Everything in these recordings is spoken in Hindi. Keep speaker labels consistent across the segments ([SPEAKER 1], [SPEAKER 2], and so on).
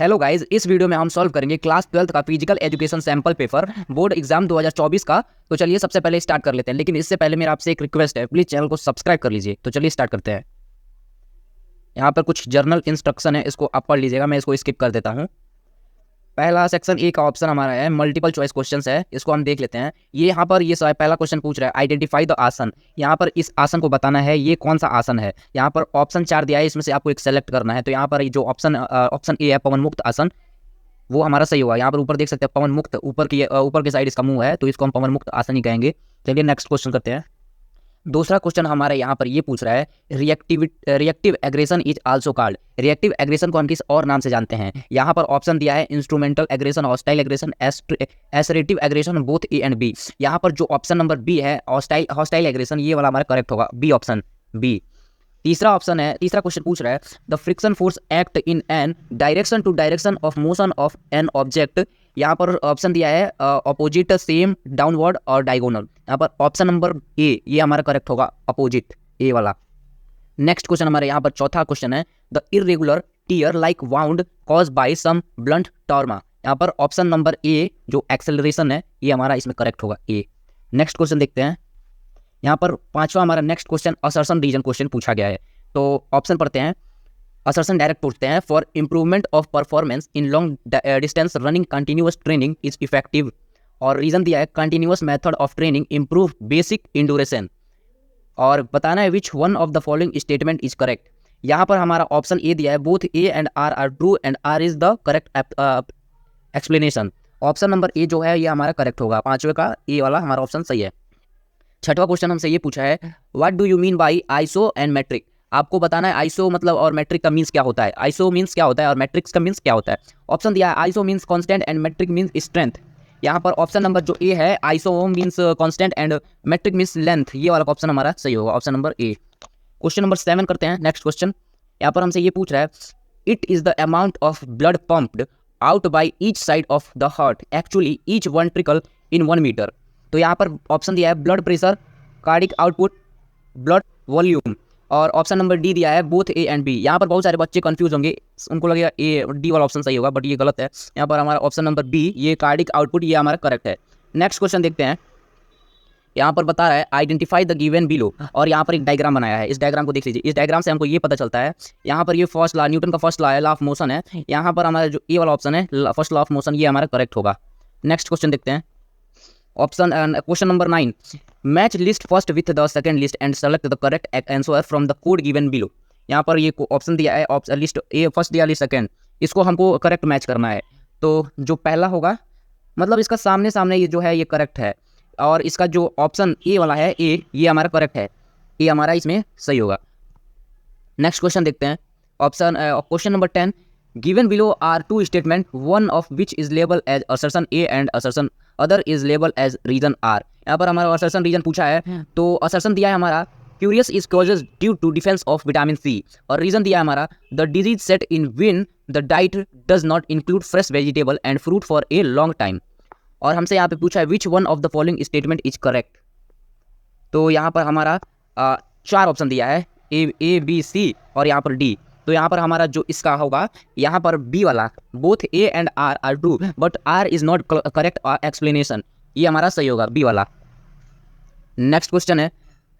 [SPEAKER 1] हेलो गाइस, इस वीडियो में हम सॉल्व करेंगे क्लास 12th का physical education sample paper board exam 2024 का। तो चलिए सबसे पहले स्टार्ट कर लेते हैं, लेकिन इससे पहले मेरा आपसे एक रिक्वेस्ट है, प्लीज चैनल को सब्सक्राइब कर लीजिए। तो चलिए स्टार्ट करते हैं। यहाँ पर कुछ जर्नल इंस्ट्रक्शन है, इसको आप पढ़ लीजिएगा, मैं इसको स्किप कर देता हूँ। पहला सेक्शन ए का ऑप्शन हमारा है मल्टीपल चॉइस क्वेश्चंस है, इसको हम देख लेते हैं। ये यहाँ पर ये पहला क्वेश्चन पूछ रहा है आइडेंटिफाई द आसन। यहाँ पर इस आसन को बताना है ये कौन सा आसन है। यहाँ पर ऑप्शन 4 दिया है, इसमें से आपको एक सेलेक्ट करना है। तो यहाँ पर जो ऑप्शन ए है पवन मुक्त आसन, वो हमारा सही होगा। यहाँ पर ऊपर देख सकते हैं पवन मुक्त, ऊपर की साइड इसका मुंह है, तो इसको हम पवन मुक्त आसन ही कहेंगे। चलिए नेक्स्ट क्वेश्चन करते हैं। दूसरा क्वेश्चन हमारे यहाँ पर ये पूछ रहा है reactive aggression is also called. Reactive aggression को हम किस और नाम से जानते हैं। यहाँ पर ऑप्शन दिया है instrumental aggression, hostile aggression, assertive aggression, both A and B. यहाँ पर जो ऑप्शन नंबर बी है हॉस्टाइल एग्रेशन, ये वाला हमारा करेक्ट होगा, बी ऑप्शन बी। तीसरा क्वेश्चन पूछ रहा है the friction force act in an direction to direction of motion of an object. यहाँ पर ऑप्शन दिया है अपोजिट, सेम, डाउनवर्ड और डायगोनल। यहाँ पर ऑप्शन नंबर ए ये हमारा करेक्ट होगा, अपोजिट, ए वाला। नेक्स्ट क्वेश्चन हमारे यहाँ पर चौथा क्वेश्चन है the irregular tear like wound cause by some blunt trauma. यहाँ पर ऑप्शन नंबर ए जो एक्सेलरेशन है, ये हमारा इसमें करेक्ट होगा, ए। नेक्स्ट क्वेश्चन देखते हैं। यहाँ पर पांचवा हमारा next question assertion reason question पूछा गया है। तो ऑप्शन पढ़ते हैं, असर्शन डायरेक्ट पूछते हैं for improvement of performance in long distance running continuous training is effective. और रीजन दिया है continuous method of training improve basic endurance. और बताना है which one of the following statement is correct. यहाँ पर हमारा ऑप्शन ए दिया है both A and R are true and R is the correct explanation. Option number A जो है ये हमारा करेक्ट होगा, पांचवे का ए वाला हमारा ऑप्शन सही है। छठवां क्वेश्चन हमसे ये पूछा है what do you mean by iso and metric. आपको बताना है आइसो मतलब और मैट्रिक का मीन्स क्या होता है। आइसो मीन्स क्या होता है और मैट्रिक्स का मीन्स क्या होता है। ऑप्शन दिया है iso means constant and metric means strength. यहाँ पर ऑप्शन नंबर जो ए है iso means constant and metric means length, ये वाला ऑप्शन हमारा सही होगा, option number A. Question number 7 करते हैं। नेक्स्ट क्वेश्चन यहाँ पर हमसे ये पूछ रहा है it is the amount of blood pumped out by each side of the heart actually each one trickle in 1 metre. तो यहाँ पर ऑप्शन दिया है blood pressure, cardiac output, blood volume. और ऑप्शन नंबर डी दिया है बोथ ए एंड बी। यहाँ पर बहुत सारे बच्चे कंफ्यूज होंगे, उनको लगेगा ए डी वाला ऑप्शन सही होगा, बट ये गलत है। यहाँ पर हमारा ऑप्शन नंबर बी ये कार्डिक आउटपुट, ये हमारा करेक्ट है। नेक्स्ट क्वेश्चन देखते हैं। यहाँ पर बता रहा है आइडेंटिफाई द गिवन बिलो, और यहाँ पर एक डायग्राम बनाया है, इस डायग्राम को देख लीजिए। इस डायग्राम से हमको ये पता चलता है, यहाँ पर ये फर्स्ट लॉ, न्यूटन का फर्स्ट लॉ है, लॉ ऑफ मोशन है। यहाँ पर हमारा जो ए वाला ऑप्शन है फर्स्ट लॉ ऑफ मोशन, ये हमारा करेक्ट होगा। नेक्स्ट क्वेश्चन देखते हैं। Question number 9 match list first with the second list and select the correct answer from the code given below. यहाँ पर ये ऑप्शन दिया है, लिस्ट ए फर्स्ट दिया, लिस्ट सेकंड, इसको हमको करेक्ट मैच करना है। तो जो पहला होगा मतलब इसका सामने सामने ये जो है ये करेक्ट है, और इसका जो ऑप्शन ए वाला है ए, ये हमारा करेक्ट है, ये हमारा इसमें सही होगा। नेक्स्ट क्वेश्चन देखते हैं। Question number 10 given below are two statement one of which is label as assertion A and assertion other is label as reason R. यहाँ पर हमारा असर्शन रीजन पूछा है, तो असर्शन दिया है हमारा curious is causes due to defence of vitamin C, और रीजन दिया है हमारा the disease set in when the diet does not include fresh vegetable and fruit for a long time. और हमसे यहाँ पे पूछा है which one of the following statement is correct. तो यहाँ पर हमारा 4 ऑप्शन दिया है, ए बी सी और यहाँ पर डी। तो यहाँ पर हमारा जो इसका होगा यहाँ पर बी वाला both A and R are true but R is not correct explanation, ये हमारा सही होगा, बी वाला। नेक्स्ट क्वेश्चन है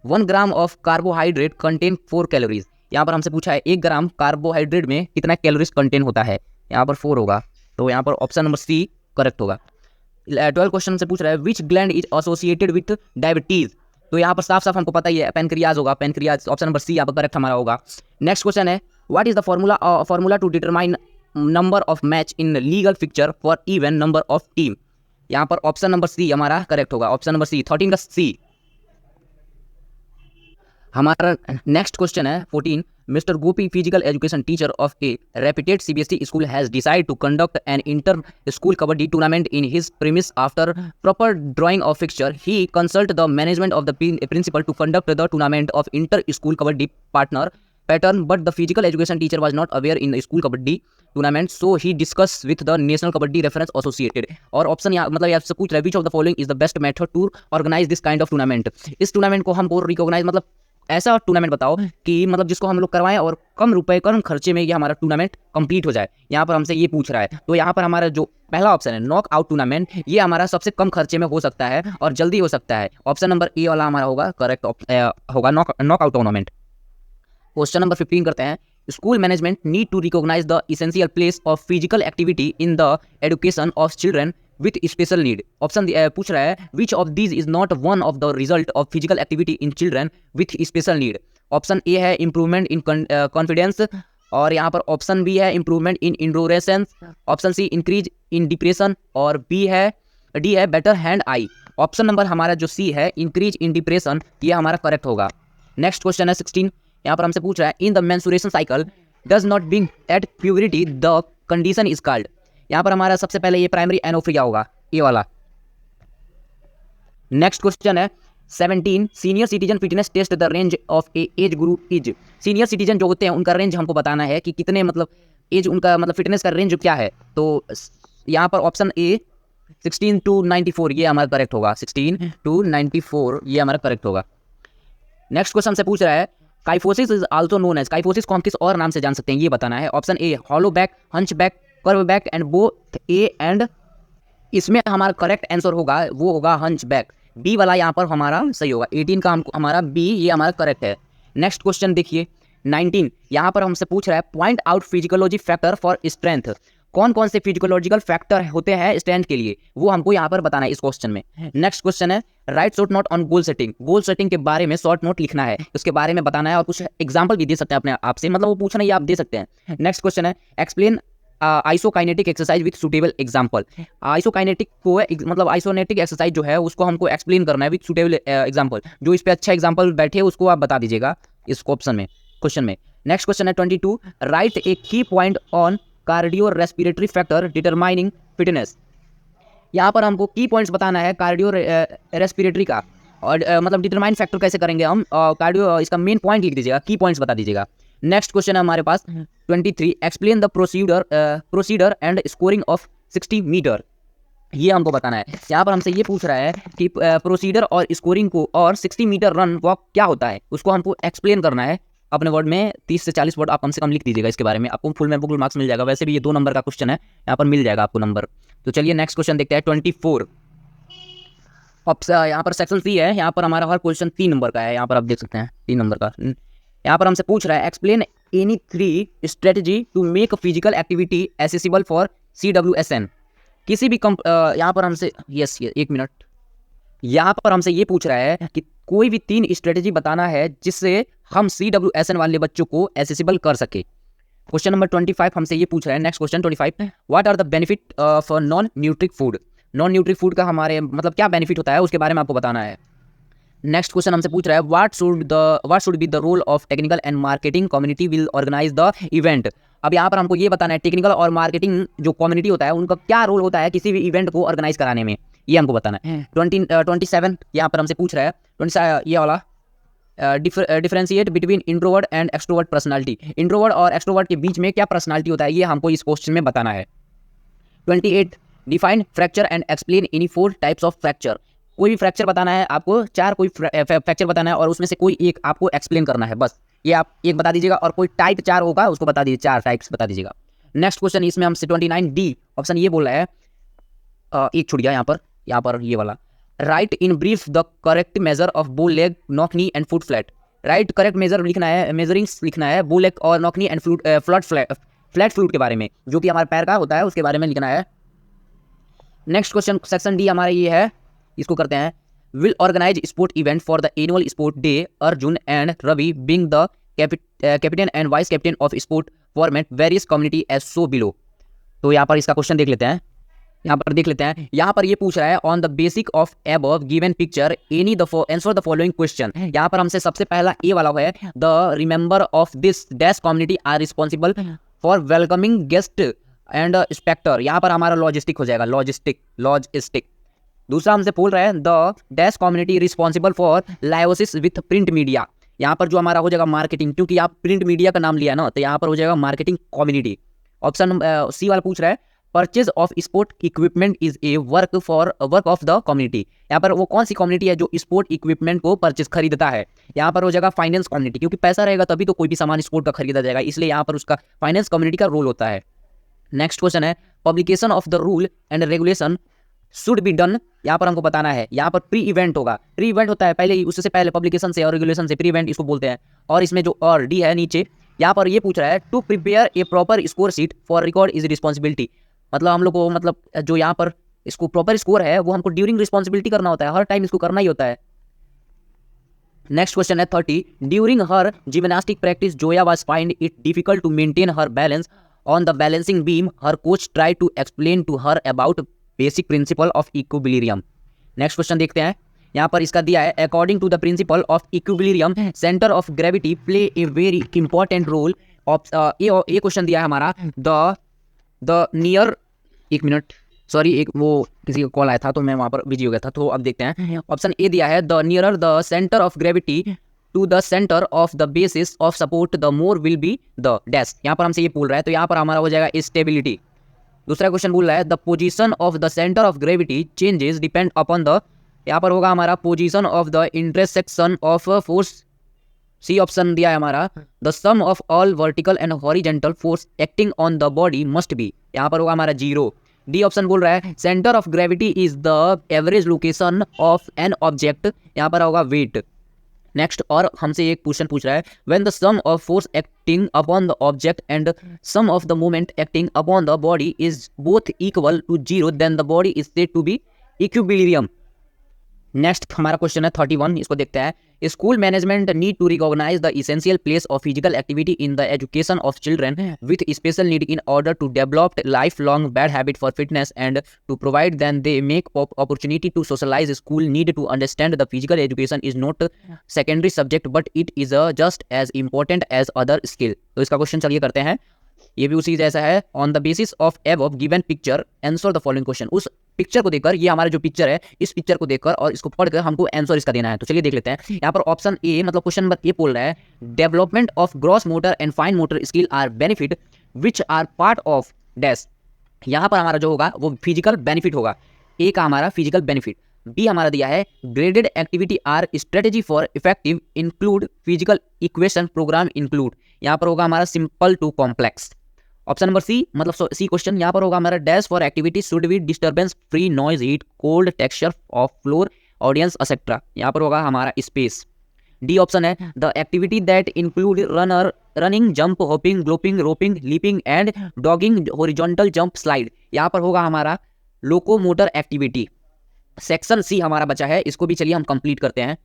[SPEAKER 1] 1 gram of carbohydrate contain 4 calories. यहाँ पर हमसे पूछा है 1 ग्राम कार्बोहाइड्रेट में कितना कैलोरीज कंटेन होता है। यहाँ पर 4 होगा, तो यहाँ पर ऑप्शन नंबर सी करेक्ट होगा। 12 क्वेश्चन से पूछ रहा है विच gland is associated with diabetes. तो यहाँ पर साफ साफ हमको पता ही है पेनक्रियाज होगा, पेनक्रियाज, ऑप्शन नंबर सी यहाँ पर करेक्ट हमारा होगा। नेक्स्ट क्वेश्चन है what is the formula to determine number of match in legal fixture for even number of team. यहाँ पर ऑप्शन नंबर सी हमारा करेक्ट होगा, ऑप्शन नंबर सी 13 का सी। हमारा नेक्स्ट क्वेश्चन है 14 mister Gopi physical education teacher of a reputed CBSE school has decide to conduct an inter school kabaddi tournament in his premise after proper drawing of fixture he consult the management of the principal to conduct the tournament of inter school kabaddi partner pattern but the physical education teacher was not aware in the school kabaddi tournament so he discuss with the national kabaddi reference associated. और ऑप्शन यहाँ मतलब आपसे पूछ रहा है which of the following is the best method to organise this kind of tournament. इस टूर्नामेंट को हमको रिकॉग्नाइज मतलब ऐसा टूर्नामेंट बताओ कि मतलब जिसको हम लोग करवाएं और कम खर्चे में ये हमारा टूर्नामेंट कंप्लीट हो जाए। यहाँ पर हमसे ये पूछ रहा है, तो यहाँ पर हमारा जो पहला ऑप्शन है नॉक आउट टूर्नामेंट, ये हमारा सबसे कम खर्चे में हो सकता है और जल्दी हो सकता है। ऑप्शन नंबर ए वाला हमारा होगा करेक्ट, होगा knock out tournament. Question number 15 करते हैं। School management need to recognise the essential place of physical activity in the education of children with special need. Option पूछ रहा है which of these is not one of the result of physical activity in children with special need. Option A है इंप्रूवमेंट इन कॉन्फिडेंस, और यहाँ पर ऑप्शन बी है improvement in endurance, option C increase in depression, और डी है बेटर हैंड आई। ऑप्शन नंबर हमारा जो सी है इंक्रीज इन डिप्रेशन, ये हमारा करेक्ट होगा। नेक्स्ट क्वेश्चन है 16। यहाँ पर हमसे पूछ रहा है in the menstruation cycle does not बिंग at puberty the condition is called. यहाँ पर हमारा सबसे पहले ये प्राइमरी एनोफ्रिया होगा, ये वाला। नेक्स्ट क्वेश्चन है 17। Senior citizen fitness test the range of a age group is. Senior citizen जो होते हैं उनका रेंज हमको बताना है कि कितने मतलब एज उनका मतलब फिटनेस का रेंज क्या है। तो यहाँ पर ऑप्शन ए 16 to 94 ये हमारा करेक्ट होगा। 16 to 94 ये हमारा करेक्ट होगा। नेक्स्ट क्वेश्चन से पूछ रहा है kyphosis is also known as. Kyphosis को हम किस और नाम से जान सकते हैं, ये बताना है। Option A hollow back, hunch back, curve back and both A and. इसमें हमारा करेक्ट आंसर होगा वो होगा हंच बैक, बी वाला यहाँ पर हमारा सही होगा। 18 का हमको हमारा बी ये हमारा करेक्ट है। नेक्स्ट क्वेश्चन देखिए 19। यहाँ पर हमसे पूछ रहा है point out physiology factor for strength. कौन कौन से फिजिकोलॉजिकल फैक्टर होते हैं स्ट्रेंथ के लिए, वो हमको यहाँ पर बताना है इस क्वेश्चन में। नेक्स्ट क्वेश्चन है right short note on goal setting. Goal setting के बारे में शॉर्ट नोट लिखना है, उसके बारे में बताना है और कुछ एग्जाम्पल भी दे सकते हैं अपने आप से, मतलब वो पूछना ये आप दे सकते हैं। नेक्स्ट क्वेश्चन है explain isokinetic exercise with suitable example. Isokinetic को मतलब आइसोनेटिक एक्सरसाइज जो है उसको हमको एक्सप्लेन करना है विथ सुटेबल एग्जाम्पल। जो इस पर अच्छा एग्जाम्पल बैठे उसको आप बता दीजिएगा इस ऑप्शन में, क्वेश्चन में। नेक्स्ट क्वेश्चन है 22। राइट ए की point on cardio respiratory factor determining fitness. यहाँ पर हमको की पॉइंट्स बताना है कार्डियो रेस्पिरेटरी का, और मतलब डिटरमाइन फैक्टर कैसे करेंगे हम, कार्डियो इसका मेन पॉइंट लिख दीजिएगा, की पॉइंट्स बता दीजिएगा। नेक्स्ट क्वेश्चन है हमारे पास 23। Explain the procedure and scoring of 60 metre. ये हमको बताना है। यहाँ पर हमसे ये पूछ रहा है कि प्रोसीडर और स्कोरिंग को और 60 मीटर रन वॉक क्या होता है, उसको हमको एक्सप्लेन करना है अपने वर्ड में। 30 से 40 वर्ड आप कम से कम लिख दीजिएगा इसके बारे में, आपको फुल में फुल मार्क्स मिल जाएगा। वैसे भी ये 2 नंबर का क्वेश्चन है, यहाँ पर मिल जाएगा आपको नंबर। तो चलिए नेक्स्ट क्वेश्चन देखते हैं 24। यहाँ पर सेक्शन सी है, यहाँ पर हमारा हर क्वेश्चन 3 नंबर का है, यहाँ पर आप देख सकते हैं 3 नंबर का। यहाँ पर हमसे पूछ रहा है explain any 3 strategy to make physical activity accessible for CWSN। किसी भी यहाँ पर हमसे एक मिनट, यहाँ पर हमसे ये पूछ रहा है कि कोई भी 3 स्ट्रेटजी बताना है जिससे हम CWSN वाले बच्चों को एसेसिबल कर सके। क्वेश्चन नंबर 25 हमसे ये पूछ रहा है। Next question 25। What are the benefit of non nutritive food. Non nutritive food का हमारे मतलब क्या बेनिफिट होता है उसके बारे में आपको बताना है। नेक्स्ट क्वेश्चन हमसे पूछ रहा है what should be the role of technical and marketing community will organise the event. अब यहाँ पर हमको ये बताना है टेक्निकल और मार्केटिंग जो कम्युनिटी होता है उनका क्या रोल होता है किसी भी इवेंट को ऑर्गेनाइज कराने में, ये हमको बताना है। 27 यहाँ पर हमसे पूछ रहा है 27 ये वाला differentiate between introvert and extrovert personality. Introvert और एक्सट्रोवर्ट के बीच में क्या पर्सनालिटी होता है ये हमको इस क्वेश्चन में बताना है। 28 define fracture and explain any 4 types of fracture. कोई भी फ्रैक्चर बताना है आपको, 4 कोई फ्रैक्चर बताना है और उसमें से कोई एक आपको एक्सप्लेन करना है, बस ये आप एक बता दीजिएगा और कोई टाइप 4 होगा उसको बता दीजिए, 4 टाइप्स बता दीजिएगा। नेक्स्ट क्वेश्चन इसमें हमसे 29 डी ऑप्शन ये बोल रहा है, एक छूट गया यहाँ पर ये वाला right in brief the correct measure of bow leg knock knee and foot flat. Right correct measure लिखना है, मेजरिंग्स लिखना है बो लेग और knock knee and flat foot के बारे में, जो कि हमारे पैर का होता है उसके बारे में लिखना है। नेक्स्ट क्वेश्चन सेक्शन डी हमारा ये है, इसको करते हैं। Will organise sport event for the annual sport day Arjun and Ravi being the captain and vice captain of sport format various community as so below. तो यहाँ पर इसका क्वेश्चन देख लेते हैं, यहाँ पर ये पूछ रहा है on the basic of above given picture any the answer the following question. यहाँ पर हमसे सबसे पहला ए वाला है the remember of this dash community are responsible for welcoming guest and spectator. यहाँ पर हमारा लॉजिस्टिक हो जाएगा, लॉजिस्टिक। दूसरा हमसे बोल रहा है the dash community responsible for लाइवसिस विथ प्रिंट मीडिया। यहाँ पर जो हमारा हो जाएगा मार्केटिंग, क्योंकि आप प्रिंट मीडिया का नाम लिया ना तो यहाँ पर हो जाएगा मार्केटिंग कम्युनिटी। ऑप्शन सी वाला पूछ रहा है purchase of sport equipment is a work of the community. यहाँ पर वो कौन सी कम्युनिटी है जो स्पोर्ट इक्विपमेंट को परचेज खरीदता है? यहाँ पर हो जाएगा फाइनेंस कम्युनिटी, क्योंकि पैसा रहेगा तभी तो कोई भी सामान स्पोर्ट का खरीदा जाएगा, इसलिए यहाँ पर उसका फाइनेंस कम्युनिटी का रोल होता है। नेक्स्ट क्वेश्चन है publication of the rule and regulation should be done. यहाँ पर हमको बताना है, यहाँ पर प्री इवेंट होगा, प्री इवेंट होता है पहले ही, उससे पहले पब्लिकेशन से और रेगुलेशन से प्री इवेंट इसको बोलते हैं। और इसमें जो और डी है नीचे, यहाँ पर ये पूछ रहा है to prepare a proper score sheet for record is responsibility. मतलब हम लोग को मतलब जो यहाँ पर इसको प्रॉपर स्कोर है वो हमको ड्यूरिंग रिस्पॉन्सिबिलिटी करना होता है, हर टाइम इसको करना ही होता है। नेक्स्ट क्वेश्चन है 30, during her gymnastic practice Zoya was find it difficult to maintain her balance on the balancing beam, her coach try to explain to her about basic principle of equilibrium. Next question देखते हैं, यहाँ पर इसका दिया है according to the principle of equilibrium centre of gravity play a very important role of. ये क्वेश्चन दिया है हमारा द नियर, एक मिनट सॉरी, एक वो किसी का कॉल आया था तो मैं वहाँ पर बिजी हो गया था, तो अब देखते हैं। ऑप्शन ए दिया है the nearer the centre of gravity to the centre of the basis of support the more will be the dash. यहाँ पर हमसे ये बोल रहा है तो यहाँ पर हमारा हो जाएगा स्टेबिलिटी। दूसरा क्वेश्चन बोल रहा है the position of the centre of gravity changes depend upon the, यहाँ पर होगा हमारा position of the intersection of force. C option दिया है हमारा the sum of all vertical and horizontal force acting on the body must be, यहाँ पर होगा हमारा 0। डी ऑप्शन बोल रहा है centre of gravity is the average location of an object, यहाँ पर होगा वेट। नेक्स्ट और हमसे एक क्वेश्चन पूछ रहा है when the sum of force acting upon the object and sum of the moment acting upon the body is both equal to 0 then the body is said to be equilibrium. Next हमारा क्वेश्चन है 31, इसको देखते हैं। School management need to recognise the essential place of physical activity in the education of children with special need in order to develop life long bad habit for fitness and to provide then they make opportunity to socialise. School need to understand the physical education is not secondary subject but it is just as important as other skill. तो इसका क्वेश्चन चलिए करते हैं, ये भी उसी जैसा है। On the basis of above given picture answer the following question. उस पिक्चर को देखकर, ये हमारा जो पिक्चर है, इस पिक्चर को देखकर और इसको पढ़कर हमको आंसर इसका देना है। तो चलिए देख लेते हैं। यहाँ पर ऑप्शन ए मतलब क्वेश्चन नंबर ए बोल रहा है development of gross motor and fine motor skill are benefit which are part of dash. यहाँ पर हमारा जो होगा वो फिजिकल बेनिफिट होगा, ए का हमारा फिजिकल बेनिफिट। बी हमारा दिया है graded activity or strategy for effective include physical equation programme include, यहाँ पर होगा हमारा simple to complex. Option number C मतलब सी क्वेश्चन, यहाँ पर होगा हमारा dash for activity should be disturbance free noise heat cold texture of floor audience etcetera, यहाँ पर होगा हमारा स्पेस। डी ऑप्शन है the activity that include running jump hopping galloping roping leaping and dodging horizontal jump slide, यहाँ पर होगा हमारा लोकोमोटर एक्टिविटी। सेक्शन सी हमारा बचा है, इसको भी चलिए हम कंप्लीट करते हैं।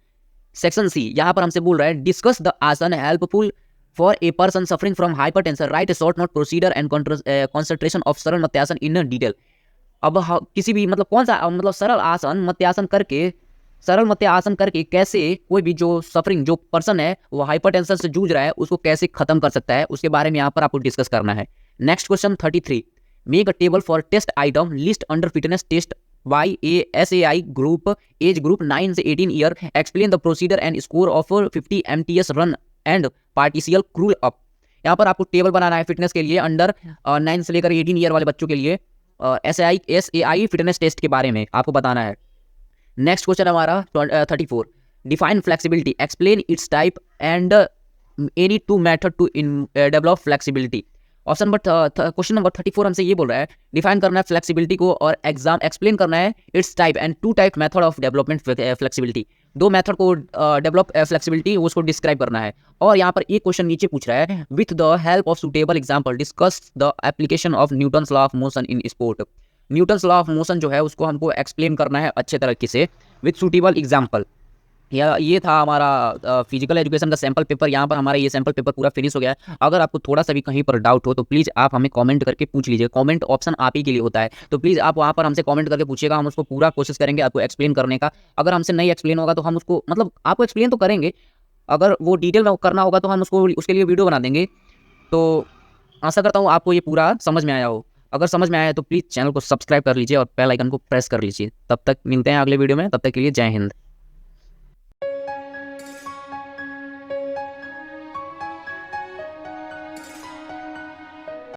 [SPEAKER 1] सेक्शन सी यहाँ पर हमसे बोल रहा है डिस्कस द आसन helpful for a person suffering from hypertension right short note procedure and concentration of सरल मत्यासन इन डिटेल। अब किसी भी मतलब कौन सा मतलब सरल आसन मत्यासन करके कैसे कोई भी जो सफरिंग जो पर्सन है वो हाइपरटेंशन से जूझ रहा है उसको कैसे खत्म कर सकता है, उसके बारे में यहाँ पर आपको डिस्कस करना है। Next question 33, make a table for test item list under fitness test by SAI group age group 9 से 18 year, explain the procedure and score of 50 MTS run and partial curl up. यहाँ पर आपको टेबल बनाना है फिटनेस के लिए अंडर 9 से लेकर 18 ईयर वाले बच्चों के लिए SAI फिटनेस टेस्ट के बारे में आपको बताना है। नेक्स्ट क्वेश्चन हमारा 34, define flexibility, explain its type and any two method to develop flexibility. Option number question number 34 हमसे ये बोल रहा है डिफाइन करना है फ्लेक्सिबिलिटी को और एक्सप्लेन करना है its type and two type method of development flexibility. दो मेथड को डेवलप फ्लेक्सिबिलिटी उसको डिस्क्राइब करना है। और यहाँ पर एक क्वेश्चन नीचे पूछ रहा है with the help of suitable example discuss the application of Newton's law of motion in sport. Newton's law of motion जो है उसको हमको एक्सप्लेन करना है अच्छे तरीके से विथ सुटेबल एग्जाम्पल। ये था हमारा फिजिकल एजुकेशन का सैम्पल पेपर। यहाँ पर हमारा ये सैम्पल पेपर पूरा फिनिश हो गया है। अगर आपको थोड़ा सा भी कहीं पर डाउट हो तो प्लीज़ आप हमें कमेंट करके पूछ लीजिए। कमेंट ऑप्शन आप ही के लिए होता है, तो प्लीज़ आप वहाँ पर हमसे कमेंट करके पूछिएगा, हम उसको पूरा कोशिश करेंगे आपको एक्सप्लेन करने का। अगर हमसे नहीं एक्सप्लेन होगा तो हम उसको मतलब आपको एक्सप्लेन तो करेंगे, अगर वो डिटेल में करना होगा तो हम उसको उसके लिए वीडियो बना देंगे। तो आशा करता हूँ आपको ये पूरा समझ में आया हो। अगर समझ में आया है तो प्लीज़ चैनल को सब्सक्राइब कर लीजिए और बेल आइकन को प्रेस कर लीजिए। तब तक मिलते हैं अगले वीडियो में, तब तक के लिए जय हिंद।